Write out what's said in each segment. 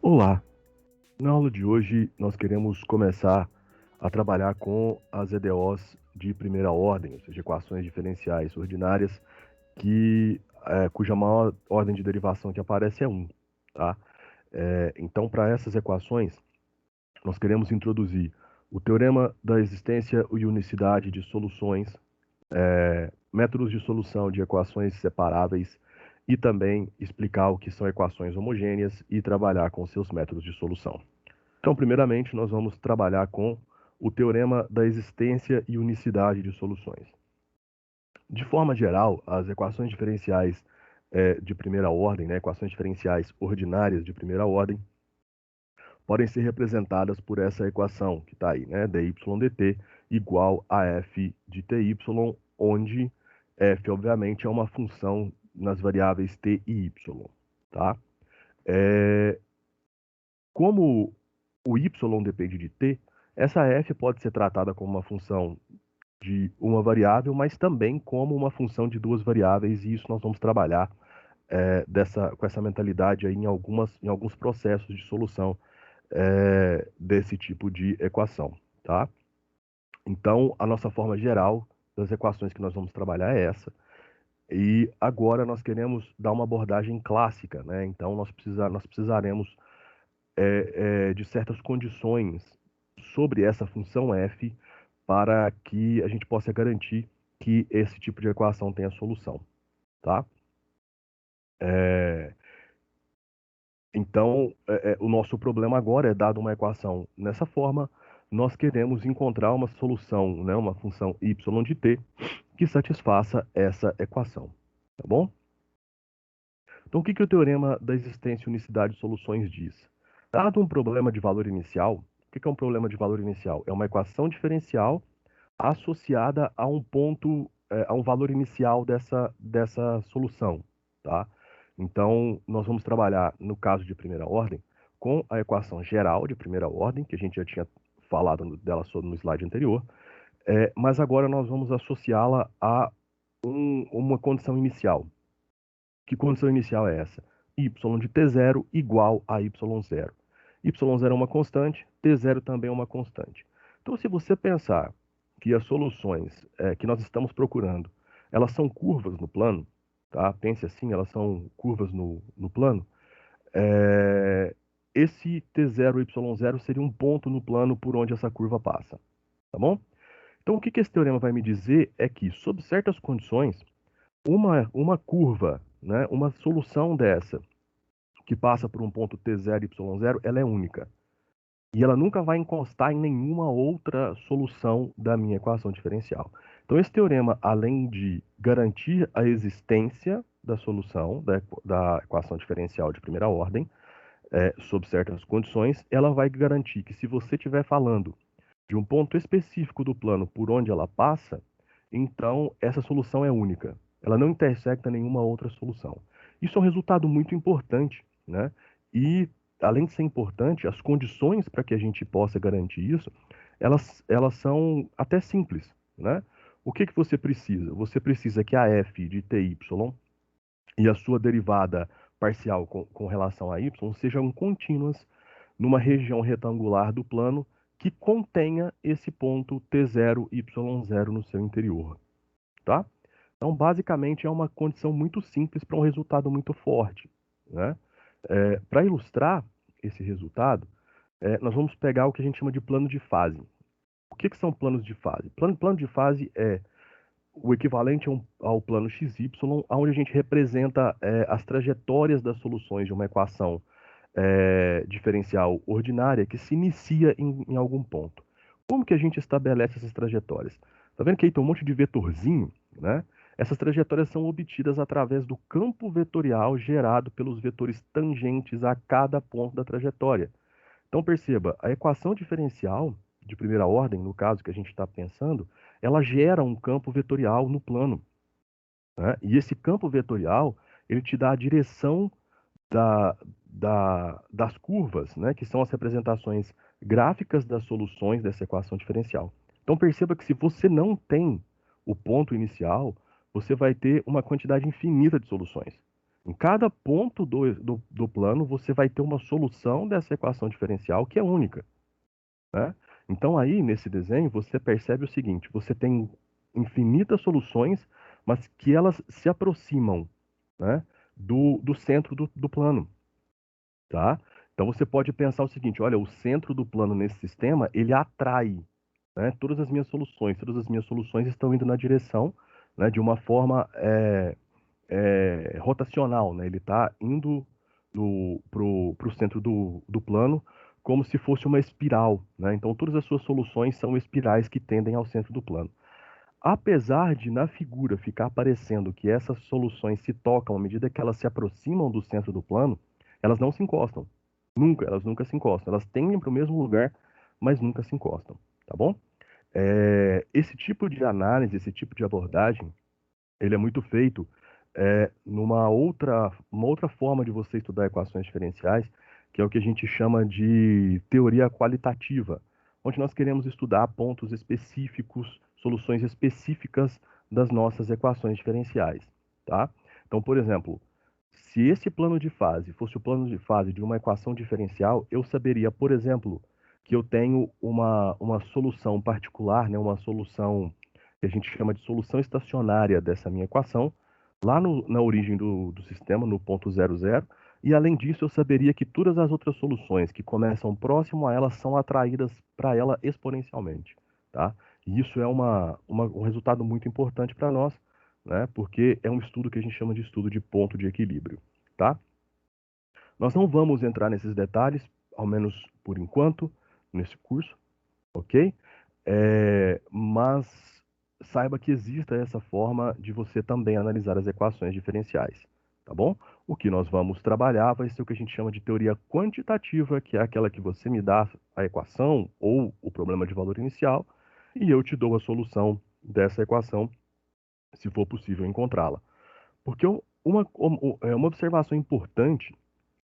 Olá! Na aula de hoje, nós queremos começar a trabalhar com as EDOs de primeira ordem, ou seja, equações diferenciais ordinárias, cuja maior ordem de derivação que aparece é 1. Tá? Então, para essas equações, nós queremos introduzir o teorema da existência e unicidade de soluções, métodos de solução de equações separáveis e também explicar o que são equações homogêneas e trabalhar com seus métodos de solução. Então, primeiramente, nós vamos trabalhar com o teorema da existência e unicidade de soluções. De forma geral, as equações diferenciais de primeira ordem, né, equações diferenciais ordinárias de primeira ordem, podem ser representadas por essa equação que está aí, né, dy dt igual a f de ty, onde f, obviamente, é uma função nas variáveis t e y. Tá? Como o y depende de t, essa f pode ser tratada como uma função de uma variável, mas também como uma função de duas variáveis, e isso nós vamos trabalhar com essa mentalidade aí em alguns processos de solução desse tipo de equação. Tá? Então, a nossa forma geral das equações que nós vamos trabalhar é essa. E agora nós queremos dar uma abordagem clássica, né? Então, nós precisaremos de certas condições sobre essa função f para que a gente possa garantir que esse tipo de equação tenha solução. Tá? Então, o nosso problema agora é, dado uma equação nessa forma, nós queremos encontrar uma solução, né, uma função y de t, que satisfaça essa equação. Tá bom? Então, o que o teorema da existência e unicidade de soluções diz? Dado um problema de valor inicial, o que é um problema de valor inicial? É uma equação diferencial associada a um ponto, a um valor inicial dessa solução. Tá? Então, nós vamos trabalhar, no caso de primeira ordem, com a equação geral de primeira ordem, que a gente já tinha falado dela no slide anterior, mas agora nós vamos associá-la a uma condição inicial. Que condição inicial é essa? Y de t0 igual a y0. y0 é uma constante, t0 também é uma constante. Então, se você pensar que as soluções que nós estamos procurando, elas são curvas no plano, tá? Pense assim, elas são curvas no plano, esse t0 e y0 seria um ponto no plano por onde essa curva passa, tá bom? Então, o que esse teorema vai me dizer é que, sob certas condições, uma curva, né, uma solução dessa, que passa por um ponto t0 e y0, ela é única. E ela nunca vai encostar em nenhuma outra solução da minha equação diferencial. Então, esse teorema, além de garantir a existência da solução da equação diferencial de primeira ordem, sob certas condições, ela vai garantir que, se você estiver falando de um ponto específico do plano por onde ela passa, então essa solução é única. Ela não intersecta nenhuma outra solução. Isso é um resultado muito importante, né? E, além de ser importante, as condições para que a gente possa garantir isso, elas são até simples, né? O que você precisa? Você precisa que a f de ty e a sua derivada parcial com relação a y sejam contínuas numa região retangular do plano que contenha esse ponto t0, y0 no seu interior. Tá? Então, basicamente, é uma condição muito simples para um resultado muito forte. Né? Para ilustrar esse resultado, nós vamos pegar o que a gente chama de plano de fase. O que são planos de fase? Plano de fase é o equivalente ao plano XY, onde a gente representa as trajetórias das soluções de uma equação diferencial ordinária que se inicia em algum ponto. Como que a gente estabelece essas trajetórias? Tá vendo que aí tem um monte de vetorzinho, né? Essas trajetórias são obtidas através do campo vetorial gerado pelos vetores tangentes a cada ponto da trajetória. Então perceba, a equação diferencial de primeira ordem, no caso que a gente está pensando, ela gera um campo vetorial no plano. Né? E esse campo vetorial, ele te dá a direção das curvas, né, que são as representações gráficas das soluções dessa equação diferencial. Então perceba que, se você não tem o ponto inicial, você vai ter uma quantidade infinita de soluções. Em cada ponto do plano, você vai ter uma solução dessa equação diferencial que é única, né? Então, aí, nesse desenho, você percebe o seguinte: você tem infinitas soluções, mas que elas se aproximam, né, do centro do plano, tá? Então, você pode pensar o seguinte: olha, o centro do plano nesse sistema, ele atrai, né, todas as minhas soluções estão indo na direção, né, de uma forma rotacional, né? Ele está indo pro centro do plano como se fosse uma espiral, né? Então, todas as suas soluções são espirais que tendem ao centro do plano. Apesar de na figura ficar parecendo que essas soluções se tocam à medida que elas se aproximam do centro do plano, elas não se encostam. Nunca, elas nunca se encostam. Elas tendem para o mesmo lugar, mas nunca se encostam, tá bom? Esse tipo de análise, esse tipo de abordagem, ele é muito feito uma outra forma de você estudar equações diferenciais, que é o que a gente chama de teoria qualitativa, onde nós queremos estudar pontos específicos, soluções específicas das nossas equações diferenciais, tá? Então, por exemplo, se esse plano de fase fosse o plano de fase de uma equação diferencial, eu saberia, por exemplo, que eu tenho uma solução particular, né, uma solução que a gente chama de solução estacionária dessa minha equação, lá na origem do sistema, no ponto 00, e além disso eu saberia que todas as outras soluções que começam próximo a ela são atraídas para ela exponencialmente, tá? E isso é um resultado muito importante para nós, né? Porque é um estudo que a gente chama de estudo de ponto de equilíbrio, tá? Nós não vamos entrar nesses detalhes, ao menos por enquanto, nesse curso, ok? Mas saiba que exista essa forma de você também analisar as equações diferenciais, tá bom? O que nós vamos trabalhar vai ser o que a gente chama de teoria quantitativa, que é aquela que você me dá a equação ou o problema de valor inicial, e eu te dou a solução dessa equação, se for possível encontrá-la. Porque uma observação importante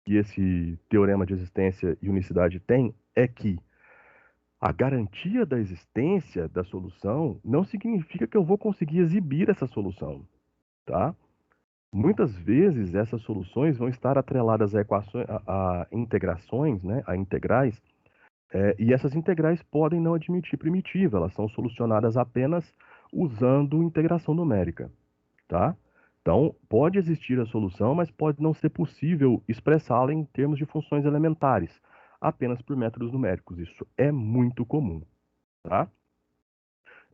que esse teorema de existência e unicidade tem é que a garantia da existência da solução não significa que eu vou conseguir exibir essa solução, tá? Muitas vezes essas soluções vão estar atreladas a equações, a integrações, né, a integrais, e essas integrais podem não admitir primitiva, elas são solucionadas apenas usando integração numérica, tá? Então, pode existir a solução, mas pode não ser possível expressá-la em termos de funções elementares, apenas por métodos numéricos. Isso é muito comum, tá?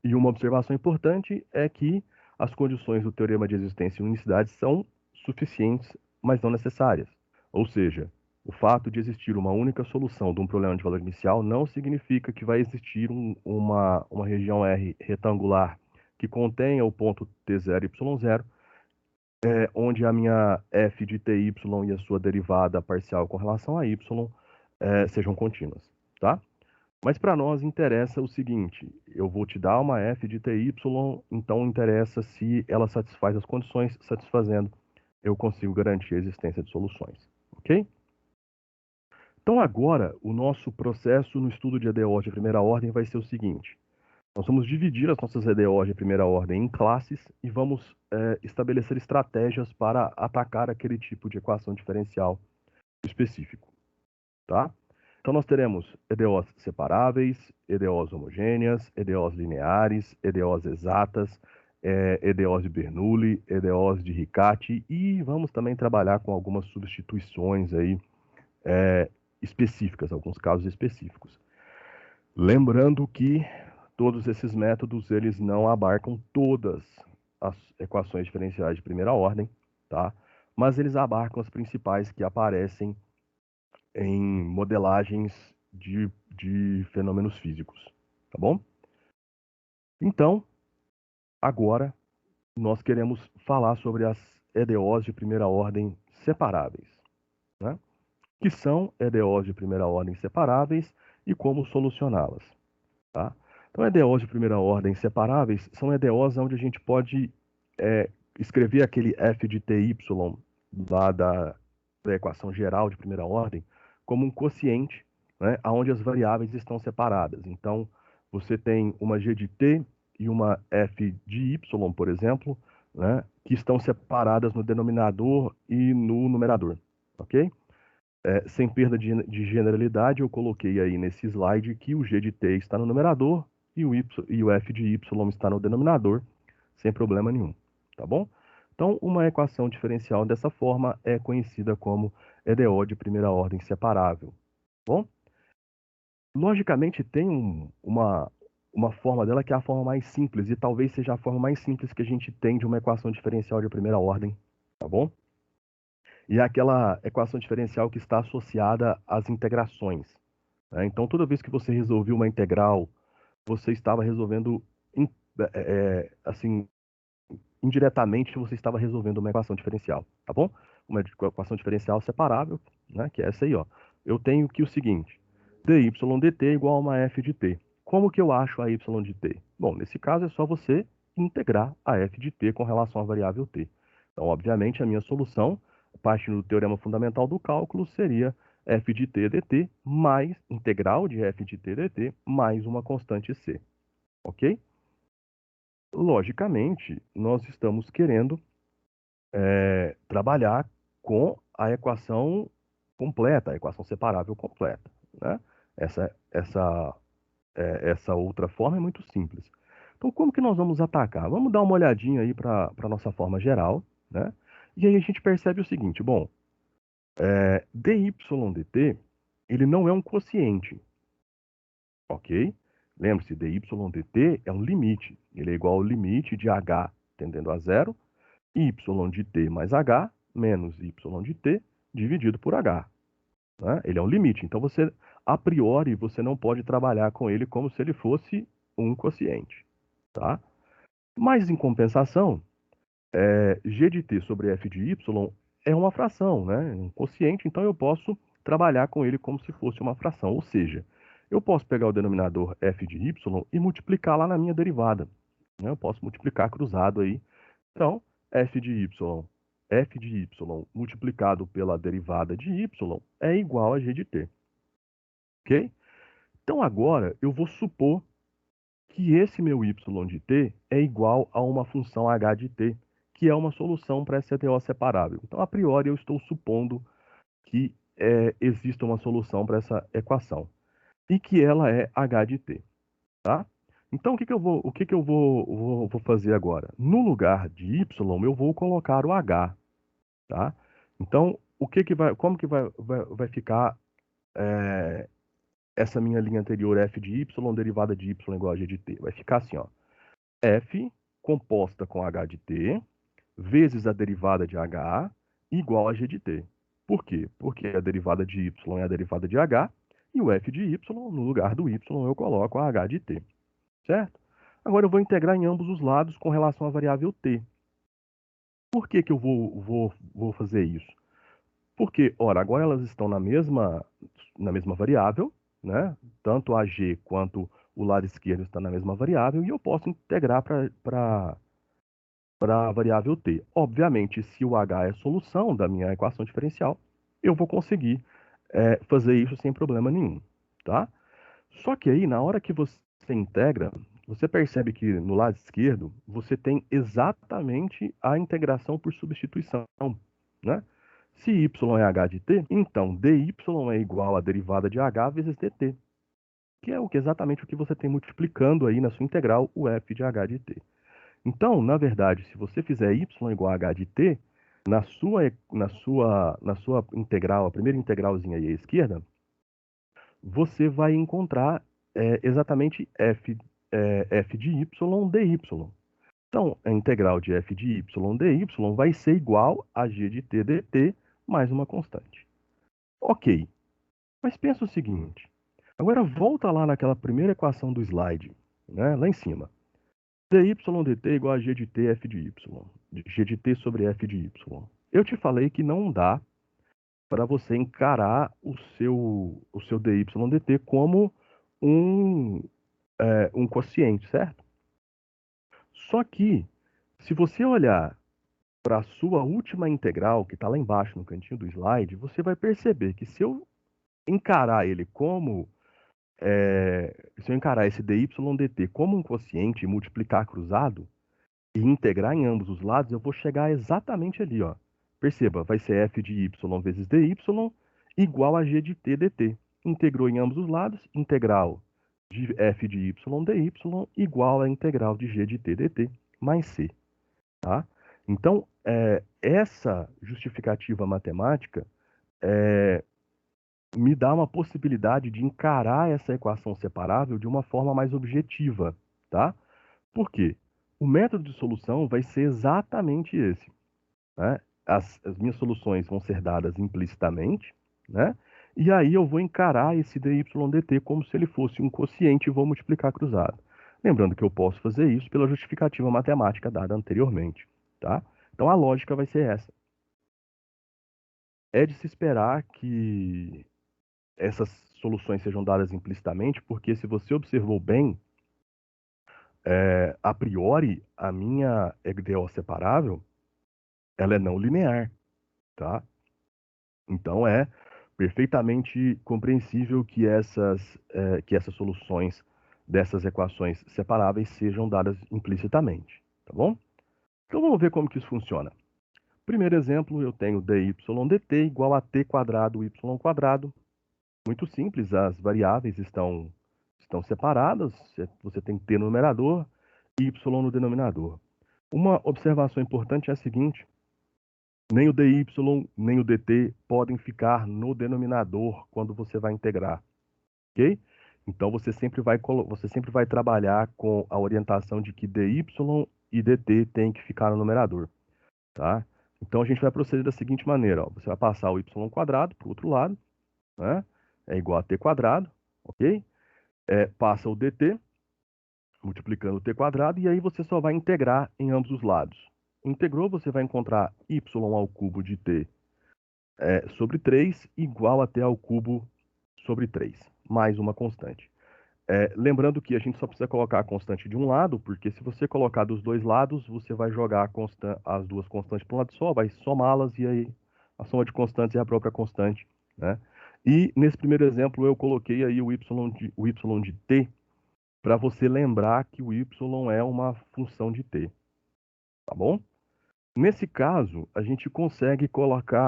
E uma observação importante é que as condições do teorema de existência e unicidade são suficientes, mas não necessárias. Ou seja, o fato de existir uma única solução de um problema de valor inicial não significa que vai existir uma região R retangular que contenha o ponto T0 e Y0, onde a minha f de ty e a sua derivada parcial com relação a y sejam contínuas, tá? Mas para nós interessa o seguinte: eu vou te dar uma f de ty, então interessa se ela satisfaz as condições, satisfazendo, eu consigo garantir a existência de soluções, ok? Então agora, o nosso processo no estudo de EDOs de primeira ordem vai ser o seguinte: nós vamos dividir as nossas EDOs de primeira ordem em classes e vamos estabelecer estratégias para atacar aquele tipo de equação diferencial específico, tá? Então nós teremos EDOs separáveis, EDOs homogêneas, EDOs lineares, EDOs exatas, EDOs de Bernoulli, EDOs de Riccati, e vamos também trabalhar com algumas substituições aí específicas, alguns casos específicos. Lembrando que todos esses métodos eles não abarcam todas as equações diferenciais de primeira ordem, tá? Mas eles abarcam as principais que aparecem em modelagens de fenômenos físicos, tá bom? Então, agora nós queremos falar sobre as EDOs de primeira ordem separáveis, né? Que são EDOs de primeira ordem separáveis e como solucioná-las, tá? Então, EDOs de primeira ordem separáveis são EDOs onde a gente pode escrever aquele f de ty lá da equação geral de primeira ordem como um quociente, né, onde as variáveis estão separadas. Então, você tem uma g de t e uma f de y, por exemplo, né, que estão separadas no denominador e no numerador, ok? Sem perda de generalidade, eu coloquei aí nesse slide que o g de t está no numerador e o f de y está no denominador, sem problema nenhum, tá bom? Então, uma equação diferencial dessa forma é conhecida como EDO de primeira ordem separável, tá bom? Logicamente, tem uma forma dela que é a forma mais simples, e talvez seja a forma mais simples que a gente tem de uma equação diferencial de primeira ordem, tá bom? E é aquela equação diferencial que está associada às integrações, né? Então, toda vez que você resolvia uma integral, você estava resolvendo, assim, indiretamente, você estava resolvendo uma equação diferencial, tá bom? Uma equação diferencial separável, né, que é essa aí, ó. Eu tenho que o seguinte, dy dt é igual a uma f de t. Como que eu acho a y de t? Bom, nesse caso é só você integrar a f de t com relação à variável t. Então, obviamente, a minha solução, partindo do teorema fundamental do cálculo, seria f de t dt mais integral de f de t dt mais uma constante c, ok? Logicamente, nós estamos querendo trabalhar com a equação completa, a equação separável completa, né? Essa outra forma é muito simples. Então, como que nós vamos atacar? Vamos dar uma olhadinha aí para a nossa forma geral, né? E aí a gente percebe o seguinte, bom, dy dt, ele não é um quociente, ok? Lembre-se, dy dt é um limite, ele é igual ao limite de h tendendo a zero, y de t mais h menos y de t dividido por h, né? Ele é um limite, então você, a priori, você não pode trabalhar com ele como se ele fosse um quociente, tá? Mas, em compensação, g de t sobre f de y é uma fração, né? Um quociente, então eu posso trabalhar com ele como se fosse uma fração, ou seja, eu posso pegar o denominador f de y e multiplicar lá na minha derivada, né? Eu posso multiplicar cruzado aí. Então, f de y multiplicado pela derivada de y é igual a g de t, ok? Então, agora, eu vou supor que esse meu y de t é igual a uma função h de t, que é uma solução para essa EDO separável. Então, a priori, eu estou supondo que existe uma solução para essa equação e que ela é h de t, tá? Então, o que que eu vou fazer agora? No lugar de y, eu vou colocar o h, tá? Então, como que vai ficar essa minha linha anterior, f de y, derivada de y igual a g de t? Vai ficar assim, ó, f composta com h de t, vezes a derivada de h, igual a g de t. Por quê? Porque a derivada de y é a derivada de h, e o f de y, no lugar do y, eu coloco a h de t, certo? Agora eu vou integrar em ambos os lados com relação à variável t. Por que que eu vou fazer isso? Porque, ora, agora elas estão na mesma variável, né? Tanto a g quanto o lado esquerdo está na mesma variável, e eu posso integrar para a variável t. Obviamente, se o h é a solução da minha equação diferencial, eu vou conseguir fazer isso sem problema nenhum, tá? Só que aí, na hora que você integra, você percebe que no lado esquerdo você tem exatamente a integração por substituição, né? Se y é h de t, então dy é igual à derivada de h vezes dt, que é exatamente o que você tem multiplicando aí na sua integral o f de h de t. Então, na verdade, se você fizer y igual a h de t, na sua integral, a primeira integralzinha aí à esquerda, você vai encontrar exatamente f de y dy. Então, a integral de f de y dy vai ser igual a g de t dt mais uma constante. Ok, mas pensa o seguinte, agora volta lá naquela primeira equação do slide, né, lá em cima. dy dt igual a g de t f de y, g de t sobre f de y. Eu te falei que não dá para você encarar o seu dy dt como um quociente, certo? Só que, se você olhar para a sua última integral, que está lá embaixo no cantinho do slide, você vai perceber que se eu encarar ele como se eu encarar esse dy dt como um quociente e multiplicar cruzado e integrar em ambos os lados, eu vou chegar exatamente ali, ó. Perceba, vai ser f de y vezes dy igual a g de t dt. Integrou em ambos os lados, integral de f de y dy igual a integral de g de t dt mais c, tá? Então, essa justificativa matemática me dá uma possibilidade de encarar essa equação separável de uma forma mais objetiva, tá? Por quê? O método de solução vai ser exatamente esse, né? As minhas soluções vão ser dadas implicitamente, né? E aí eu vou encarar esse dy dt como se ele fosse um quociente e vou multiplicar cruzado. Lembrando que eu posso fazer isso pela justificativa matemática dada anteriormente, tá? Então a lógica vai ser essa. É de se esperar que essas soluções sejam dadas implicitamente, porque se você observou bem, a priori, a minha EDO separável, ela é não linear, tá? Então é perfeitamente compreensível que essas soluções dessas equações separáveis sejam dadas implicitamente, tá bom? Então vamos ver como que isso funciona. Primeiro exemplo, eu tenho dy dt igual a t quadrado y quadrado. Muito simples, as variáveis estão separadas, você tem t no numerador e y no denominador. Uma observação importante é a seguinte: nem o dy nem o dt podem ficar no denominador quando você vai integrar, ok? Então você sempre vai trabalhar com a orientação de que dy e dt têm que ficar no numerador, tá? Então a gente vai proceder da seguinte maneira, ó, você vai passar o y quadrado para o outro lado, né? É igual a t quadrado, ok? Passa o dt, multiplicando o t quadrado, e aí você só vai integrar em ambos os lados. Integrou, você vai encontrar y ao cubo de t sobre 3 igual a t ao cubo sobre 3, mais uma constante. Lembrando que a gente só precisa colocar a constante de um lado, porque se você colocar dos dois lados, você vai jogar as duas constantes para um lado só, vai somá-las, e aí a soma de constantes é a própria constante, né? E nesse primeiro exemplo eu coloquei aí o y de t, para você lembrar que o y é uma função de t, tá bom? Nesse caso, a gente consegue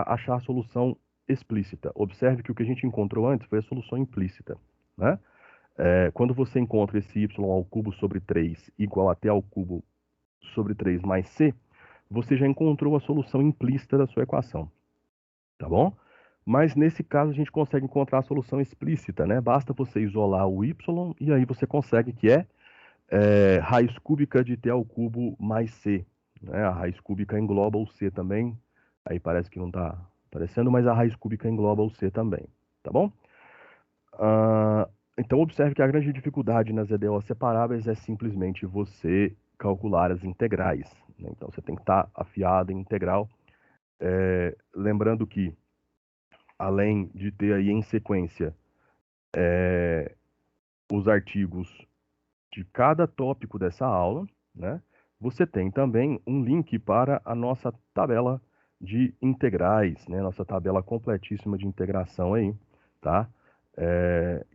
achar a solução explícita. Observe que o que a gente encontrou antes foi a solução implícita, né? Quando você encontra esse y ao cubo sobre 3 igual a t ao cubo sobre 3 mais c, você já encontrou a solução implícita da sua equação, tá bom? Mas nesse caso a gente consegue encontrar a solução explícita, né? Basta você isolar o y e aí você consegue que raiz cúbica de t ao cubo mais c, né? A raiz cúbica engloba o c também, aí parece que não está aparecendo, mas a raiz cúbica engloba o c também, tá bom? Então observe que a grande dificuldade nas EDO separáveis é simplesmente você calcular as integrais, né? Então você tem que estar afiado em integral, lembrando que além de ter aí em sequência os artigos de cada tópico dessa aula, né? Você tem também um link para a nossa tabela de integrais, né? Nossa tabela completíssima de integração aí, tá?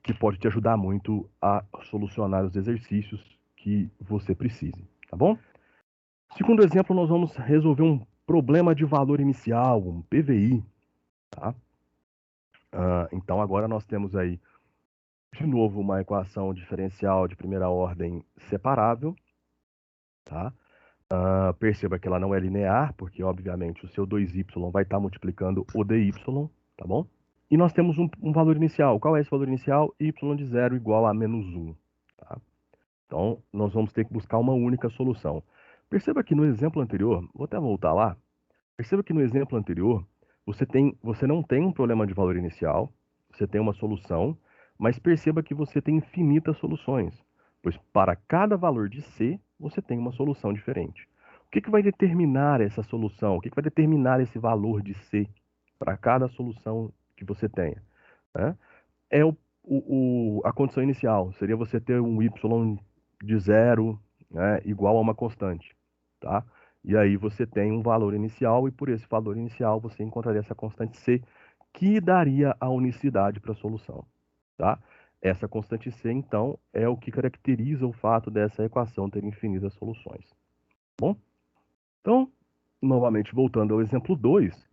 Que pode te ajudar muito a solucionar os exercícios que você precise, tá bom? Segundo exemplo, nós vamos resolver um problema de valor inicial, um PVI, tá? Então agora nós temos aí de novo uma equação diferencial de primeira ordem separável, tá? Perceba que ela não é linear, porque obviamente o seu 2y vai estar multiplicando o dy, tá bom? E nós temos um valor inicial. Qual é esse valor inicial? Y de 0 igual a menos 1. Tá? Então, nós vamos ter que buscar uma única solução. Perceba que no exemplo anterior, vou até voltar lá, perceba que no exemplo anterior, você não tem um problema de valor inicial, você tem uma solução, mas perceba que você tem infinitas soluções, pois para cada valor de C, você tem uma solução diferente. O que vai determinar essa solução? O que vai determinar esse valor de C para cada solução que você tenha, né? É a condição inicial, seria você ter um y de 0, né, igual a uma constante, tá? E aí você tem um valor inicial e por esse valor inicial você encontraria essa constante C que daria a unicidade para a solução, tá? Essa constante C, então, é o que caracteriza o fato dessa equação ter infinitas soluções. Bom, então, novamente voltando ao exemplo 2,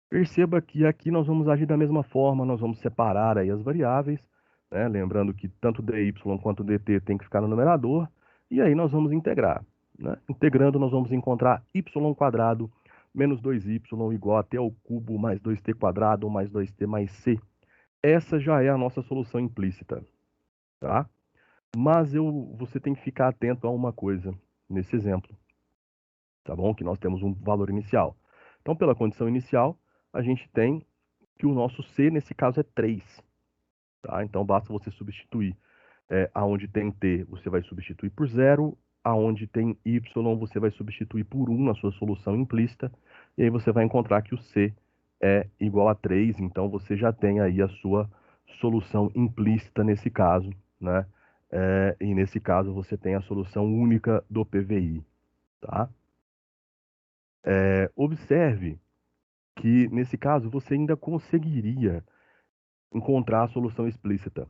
perceba que aqui nós vamos agir da mesma forma, nós vamos separar aí as variáveis, né? Lembrando que tanto dy quanto dt tem que ficar no numerador, e aí nós vamos integrar. Né? Integrando, nós vamos encontrar y² menos 2y igual a t ao cubo mais 2t² mais 2t mais c. Essa já é a nossa solução implícita, tá? Mas você tem que ficar atento a uma coisa nesse exemplo, tá bom? Que nós temos um valor inicial. Então, pela condição inicial, a gente tem que o nosso C, nesse caso, é 3. Tá? Então, basta você substituir. Aonde tem T, você vai substituir por 0. Aonde tem Y, você vai substituir por 1 na sua solução implícita. E aí você vai encontrar que o C é igual a 3. Então, você já tem aí a sua solução implícita nesse caso. Né? E nesse caso, você tem a solução única do PVI. Tá? Observe que, nesse caso, você ainda conseguiria encontrar a solução explícita,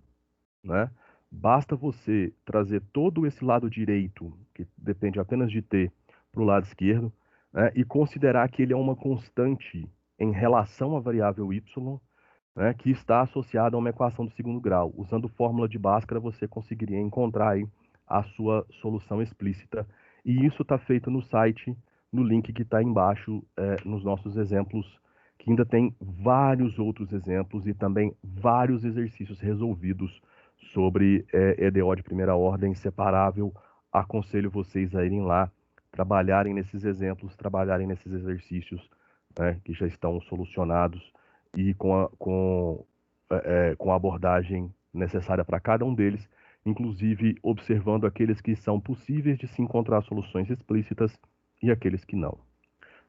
né? Basta você trazer todo esse lado direito, que depende apenas de t, para o lado esquerdo, né? E considerar que ele é uma constante em relação à variável y, né? Que está associada a uma equação do segundo grau. Usando fórmula de Bhaskara, você conseguiria encontrar aí a sua solução explícita. E isso está feito no site, no link que está embaixo, nos nossos exemplos, que ainda tem vários outros exemplos e também vários exercícios resolvidos sobre EDO de primeira ordem separável. Aconselho vocês a irem lá, trabalharem nesses exemplos, trabalharem nesses exercícios, né, que já estão solucionados e com a abordagem necessária para cada um deles, inclusive observando aqueles que são possíveis de se encontrar soluções explícitas e aqueles que não.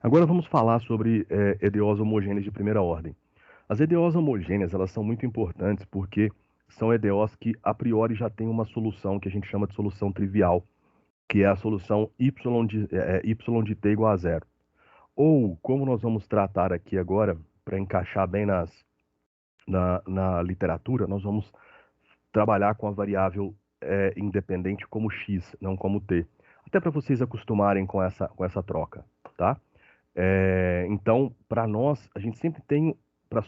Agora vamos falar sobre EDOs homogêneas de primeira ordem. As EDOs homogêneas, elas são muito importantes porque são EDOs que a priori já têm uma solução que a gente chama de solução trivial, que é a solução y de t igual a 0. Ou, como nós vamos tratar aqui agora, para encaixar bem na literatura, nós vamos trabalhar com a variável independente como x, não como t. Até para vocês acostumarem com essa troca, tá? Então, para nós, a gente sempre tem, para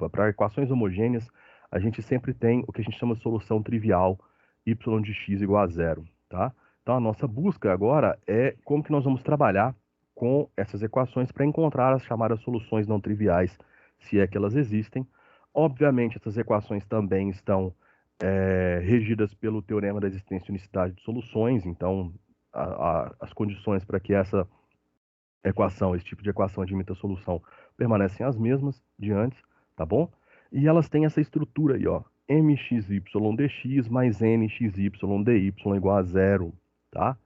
para equações homogêneas, a gente sempre tem o que a gente chama de solução trivial, y de x igual a 0, tá? Então, a nossa busca agora é como que nós vamos trabalhar com essas equações para encontrar as chamadas soluções não triviais, se é que elas existem. Obviamente, essas equações também estão regidas pelo teorema da existência e unicidade de soluções, então as condições para que esse tipo de equação admita a solução permanecem as mesmas de antes, tá bom? E elas têm essa estrutura aí, ó, mxy dx mais nxy dy igual a 0, tá?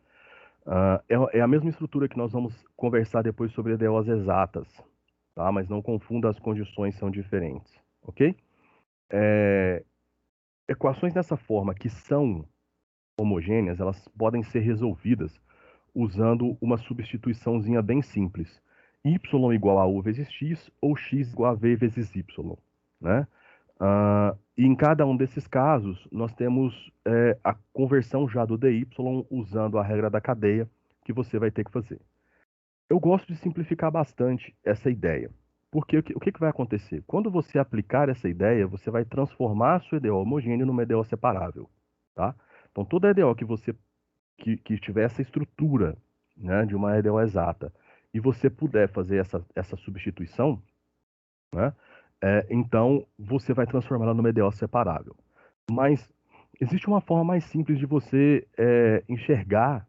É a mesma estrutura que nós vamos conversar depois sobre EDOs exatas, tá? Mas não confunda, as condições são diferentes, ok? Equações dessa forma que são homogêneas, elas podem ser resolvidas usando uma substituiçãozinha bem simples. Y igual a U vezes X ou X igual a V vezes Y, né? E em cada um desses casos, nós temos a conversão já do dy usando a regra da cadeia que você vai ter que fazer. Eu gosto de simplificar bastante essa ideia. Porque o que vai acontecer? Quando você aplicar essa ideia, você vai transformar a sua EDO homogênea numa EDO separável, tá? Então, toda EDO que tiver essa estrutura, né, de uma EDO exata, e você puder fazer essa substituição, né, então você vai transformá-la numa EDO separável. Mas existe uma forma mais simples de você enxergar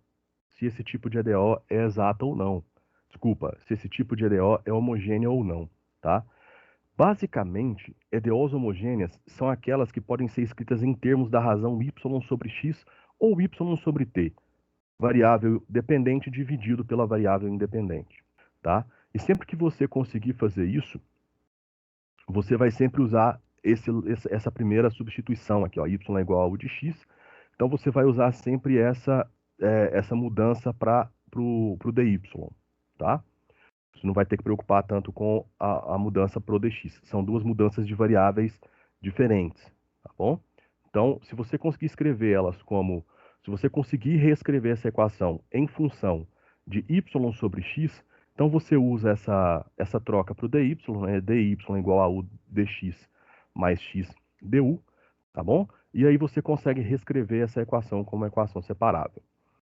se esse tipo de EDO é exata ou não. Desculpa, se esse tipo de EDO é homogênea ou não, tá? Basicamente, EDOs homogêneas são aquelas que podem ser escritas em termos da razão y sobre x ou y sobre t, variável dependente dividido pela variável independente, tá? E sempre que você conseguir fazer isso, você vai sempre usar essa primeira substituição aqui, ó, y é igual a u de x. Então você vai usar sempre essa mudança para o dy, tá? Você não vai ter que preocupar tanto com a mudança pro dx. São duas mudanças de variáveis diferentes, tá bom? Então, se você conseguir escrever elas como... Se você conseguir reescrever essa equação em função de y sobre x, então você usa essa troca para o dy, né? dy igual a u dx mais x du, tá bom? E aí você consegue reescrever essa equação como uma equação separável.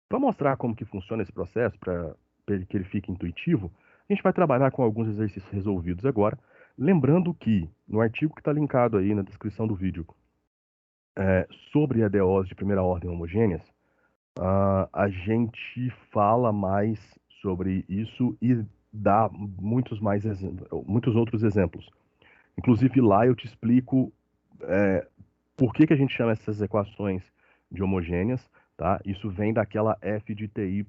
Para mostrar como que funciona esse processo, para que ele fique intuitivo, a gente vai trabalhar com alguns exercícios resolvidos agora. Lembrando que no artigo que está linkado aí na descrição do vídeo sobre EDOs de primeira ordem homogêneas, a gente fala mais sobre isso e dá muitos outros exemplos. Inclusive lá eu te explico por que a gente chama essas equações de homogêneas, tá? Isso vem daquela f de ty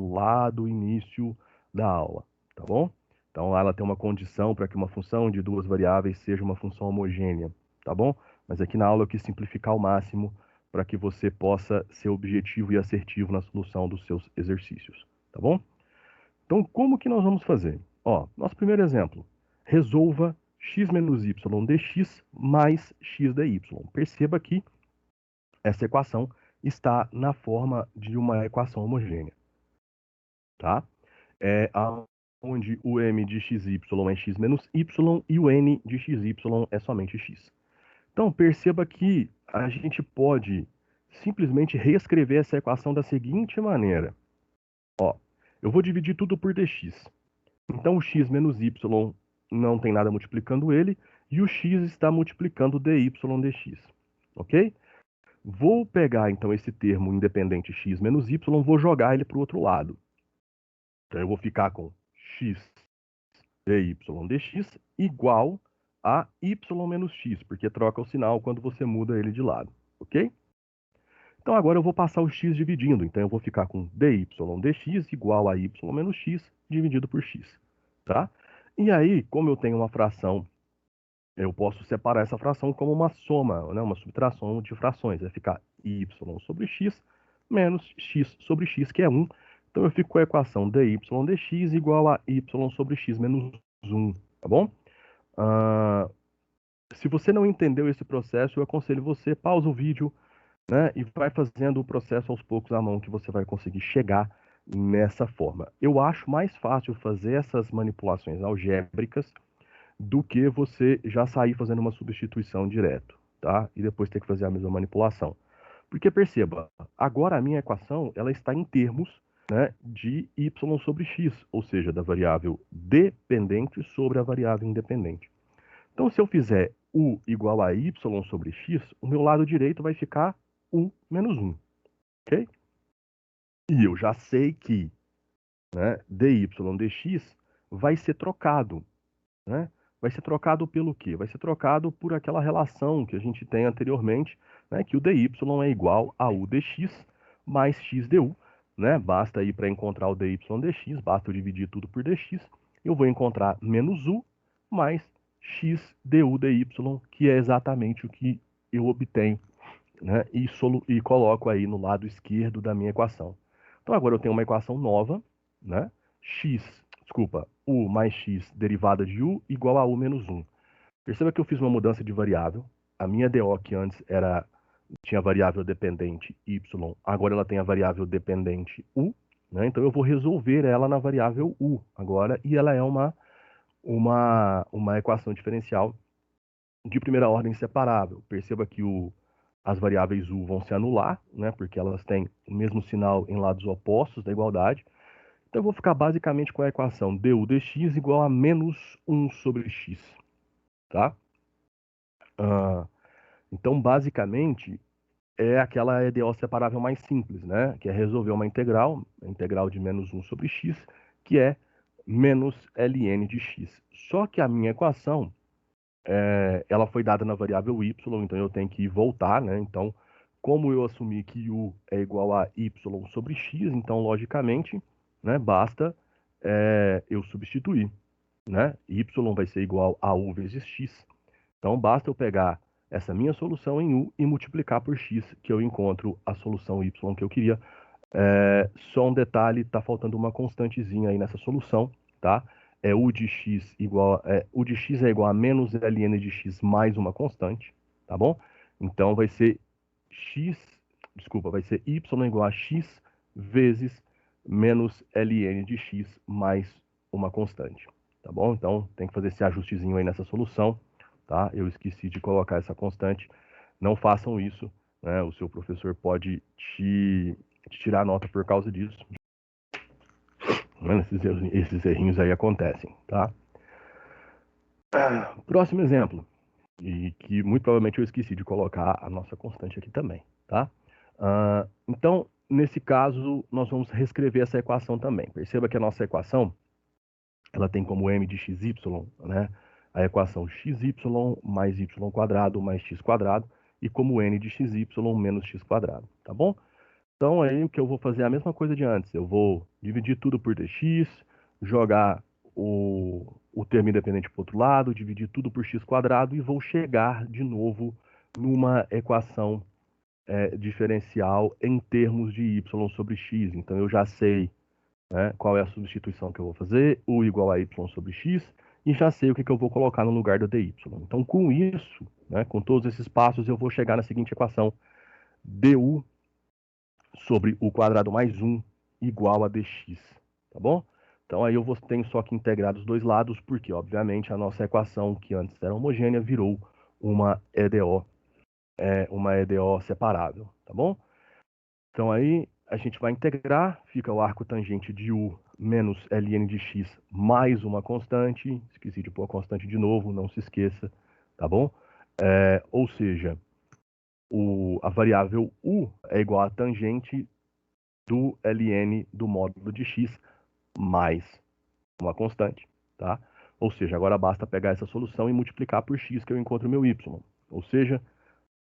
lá do início da aula, tá bom? Então ela tem uma condição para que uma função de duas variáveis seja uma função homogênea, tá bom? Mas aqui na aula eu quis simplificar ao máximo para que você possa ser objetivo e assertivo na solução dos seus exercícios, tá bom? Então como que nós vamos fazer? Ó, nosso primeiro exemplo, resolva x menos y dx mais x dy. Perceba que essa equação está na forma de uma equação homogênea, tá? Onde o m de xy é x menos y e o n de xy é somente x. Então, perceba que a gente pode simplesmente reescrever essa equação da seguinte maneira. Ó, eu vou dividir tudo por dx. Então, o x menos y não tem nada multiplicando ele, e o x está multiplicando dy dx, ok? Vou pegar, então, esse termo independente x menos y, vou jogar ele para o outro lado. Então, eu vou ficar com x dy dx igual a y menos x, porque troca o sinal quando você muda ele de lado, ok? Então, agora eu vou passar o x dividindo. Então, eu vou ficar com dy dx igual a y menos x dividido por x, tá? E aí, como eu tenho uma fração, eu posso separar essa fração como uma soma, né, uma subtração de frações. Vai ficar y sobre x menos x sobre x, que é 1. Então, eu fico com a equação dy dx igual a y sobre x menos 1, tá bom? Se você não entendeu esse processo, eu aconselho você, pausa o vídeo, né, e vai fazendo o processo aos poucos à mão, que você vai conseguir chegar nessa forma. Eu acho mais fácil fazer essas manipulações algébricas do que você já sair fazendo uma substituição direto, tá? E depois ter que fazer a mesma manipulação. Porque perceba, agora a minha equação ela está em termos, né, de y sobre x, ou seja, da variável dependente sobre a variável independente. Então, se eu fizer u igual a y sobre x, o meu lado direito vai ficar u menos 1, ok? E eu já sei que, né, dy dx vai ser trocado, né? Vai ser trocado pelo quê? Vai ser trocado por aquela relação que a gente tem anteriormente, né, que o dy é igual a u dx mais x du, né? Basta ir para encontrar o dy dx, basta eu dividir tudo por dx, eu vou encontrar menos u mais x du dy, que é exatamente o que eu obtenho, né, e coloco aí no lado esquerdo da minha equação. Então agora eu tenho uma equação nova, né? U mais x derivada de u igual a u menos 1. Perceba que eu fiz uma mudança de variável. A minha DO que antes tinha variável dependente y, agora ela tem a variável dependente u, né? Então eu vou resolver ela na variável u agora, e ela é uma equação diferencial de primeira ordem separável. Perceba que as variáveis u vão se anular, né, porque elas têm o mesmo sinal em lados opostos da igualdade. Então eu vou ficar basicamente com a equação du dx igual a menos 1 sobre x, tá? Então, basicamente, é aquela EDO separável mais simples, né, que é resolver uma integral, a integral de menos 1 sobre x, que é menos ln de x. Só que a minha equação ela foi dada na variável y, então eu tenho que voltar, né? Então, como eu assumi que u é igual a y sobre x, então, logicamente, né, basta eu substituir, né? Y vai ser igual a u vezes x. Então, basta eu pegar essa minha solução em u e multiplicar por x, que eu encontro a solução y que eu queria. Só um detalhe, está faltando uma constantezinha aí nessa solução, tá? U de x é igual a menos ln de x mais uma constante, tá bom? Então vai ser vai ser y igual a x vezes menos ln de x mais uma constante, tá bom? Então tem que fazer esse ajustezinho aí nessa solução, tá? Eu esqueci de colocar essa constante, não façam isso, né? O seu professor pode te tirar nota por causa disso. Esses errinhos aí acontecem, tá? Próximo exemplo, e que muito provavelmente eu esqueci de colocar a nossa constante aqui também, tá? Então, nesse caso, nós vamos reescrever essa equação também. Perceba que a nossa equação, ela tem como m de xy, né, a equação xy mais y quadrado mais x quadrado, e como n de xy menos x quadrado, tá bom? Então, aí o que eu vou fazer é a mesma coisa de antes. Eu vou dividir tudo por dx, jogar o termo independente para o outro lado, dividir tudo por x quadrado e vou chegar de novo numa equação diferencial em termos de y sobre x. Então, eu já sei, né, qual é a substituição que eu vou fazer, u igual a y sobre x, e já sei o que eu vou colocar no lugar do dy. Então, com isso, né, com todos esses passos, eu vou chegar na seguinte equação: du sobre u quadrado mais 1 igual a dx, tá bom? Então aí tenho só que integrar dos dois lados, porque obviamente a nossa equação, que antes era homogênea, virou uma EDO separável, tá bom? Então aí a gente vai integrar, fica o arco tangente de u menos ln de x mais uma constante, esqueci de pôr a constante de novo, não se esqueça, tá bom? Ou seja, a variável u é igual a tangente do ln do módulo de x mais uma constante, tá? Ou seja, agora basta pegar essa solução e multiplicar por x que eu encontro meu y. Ou seja,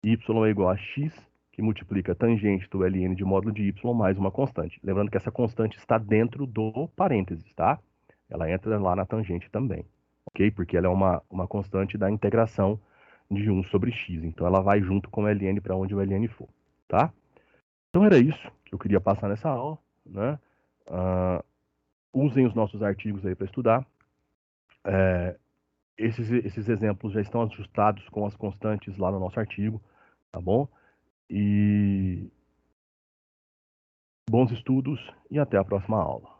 y é igual a x, que multiplica a tangente do ln de módulo de y mais uma constante. Lembrando que essa constante está dentro do parênteses, tá? Ela entra lá na tangente também, ok? Porque ela é uma constante da integração de 1 sobre x. Então ela vai junto com o ln para onde o ln for, tá? Então era isso que eu queria passar nessa aula, né? Usem os nossos artigos aí para estudar. Esses exemplos já estão ajustados com as constantes lá no nosso artigo, tá bom? E bons estudos e até a próxima aula.